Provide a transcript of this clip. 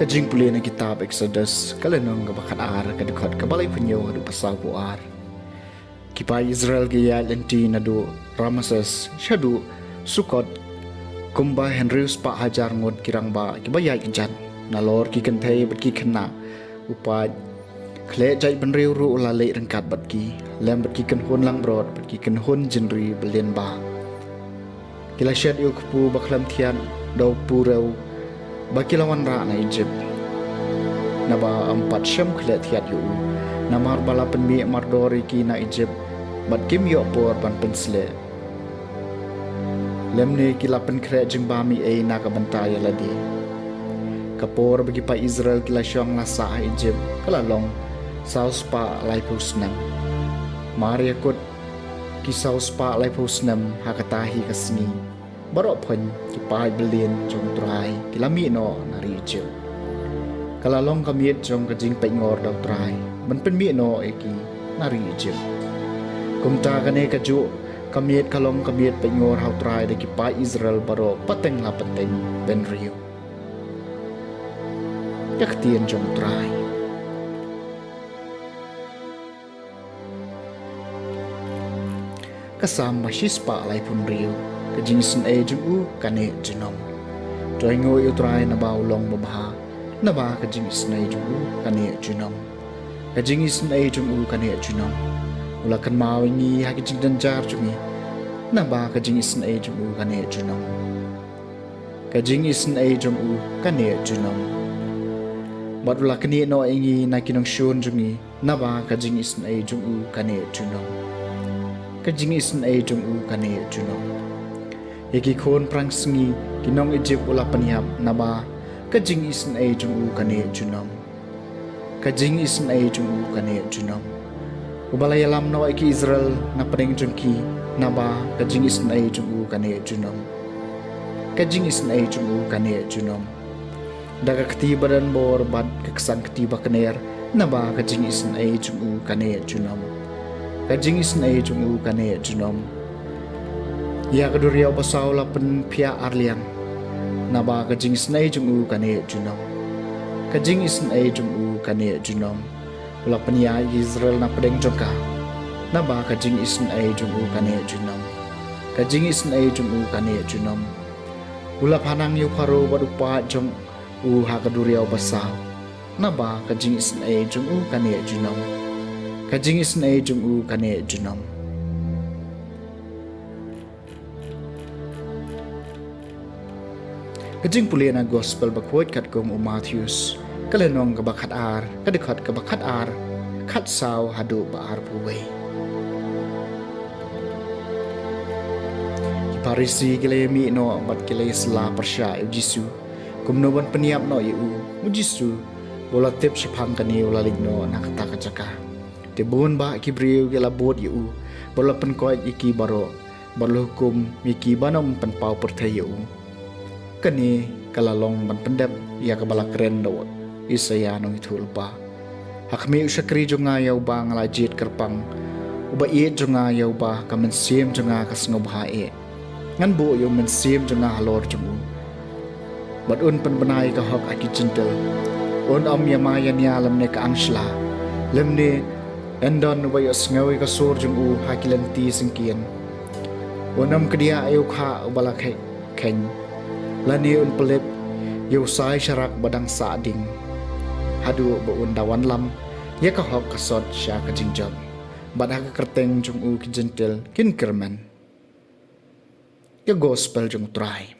Kajing puli na kitab Exodus kalanong kabakat ar kadukot kabalay punyo adu pasal po ar. Kipa Israel gaya lenti nadu Ramses syadu sukot kumba Henrius pa hajar ngod kirang ba kibaya kijan nalor ki kentay bat ki kena upad kle jai benriu ru ulale rengkat bat ki lem bat ki kenhun lang brod bat ki kenhun jenri belien ba. Kila syad yu kupu baklam tian dau purau baki lawan ra na Egypt naba 4 syam klet hiat yu namar bala penmi mardori ki na Egypt bat kim yo por ban pensle lemne kila pen kre jing bami e na ka bantaya ladi kapor bagi pa Israel kila syang la sa Egypt kala long saus pa lai pusnam maria kot ki saus pa lai pusnam hakatahi kasni barok pun kipai belien jong trai kilami no nari je kalalong kamiet jong kajing pengor dau trai ban pen mi no eki nari je kumta kane kaju kamiet kalong kamiet pengor hau trai de kipai Israel barok pateng la pateng ben rio yaktien jong trai kasam masispa lai pun rio kajing sen e jung kane jinom toy ngo yu trai na ba long babha na ba kajing sen e jung kane jinom kajing sen e jung kane jinom ula kan mau ni ha kajing dan jar jungi na ba kajing sen e jung kane jinom kajing sen e jung kane jinom bad ula kani no ingi na kinong shun jungi na ba kajing sen e jung kane jinom kajing sen e jung kane jinom Eki kon prang sengi kinong Egypt ula paniap naba kajing isen e jung kane junom kajing isen e jung kane junom ubala yalam no eki Israel na paning jungki naba kajing isen e jung kane junom kajing isen e jung kane junom daga ketiba dan bor bad keksan ketiba kener naba kajing isen e jung kane junom kajing isen e jung kane junom ya keduriau basau la pen pia arliang naba kajing snai jung kane junom kajing snai jung kane junom ula pen ya Israel na pedeng jongka naba kajing snai jung kane junom kajing snai jung kane junom ula panang yu paro badupa jong ha keduriau basau naba kajing snai jung kane junom kajing snai jung kane junom kajing pulian na gospel bakwot kat kong Matthews kalenong kabakat ar kadikot kabakat ar kat saw hadu baar puwe Parisi kile mi no bat kile sla persya Jisu kumnoban peniap no yu Jisu bola tip shapang kani ulalig no nakata kajaka tebun ba kibriu kila bot yu bola penkoit iki baro barlo hukum miki banom penpau pertay yu kani kalalong ban pendep ya kabala keren do isaya nong itulpa hakmi usakri jonga yaw ba ngalajit kerpang uba iet jonga yaw ba kamen sim jonga kasngobha e ngan bu yo men sim jonga halor jongu bat un penbenai ka hok aki gentle un om yamayan ya lamne ka angsla lemne endon wa yo sngawi ka sur jongu hakilanti singkian unam kedia ayu kha ubala khen lani un pelip yu sai syarak badang sading hadu bo undawan lam ya ka hok kasot sya ka jingjam badha ka kerteng jung ki gentle kin kerman cái gospel jong trai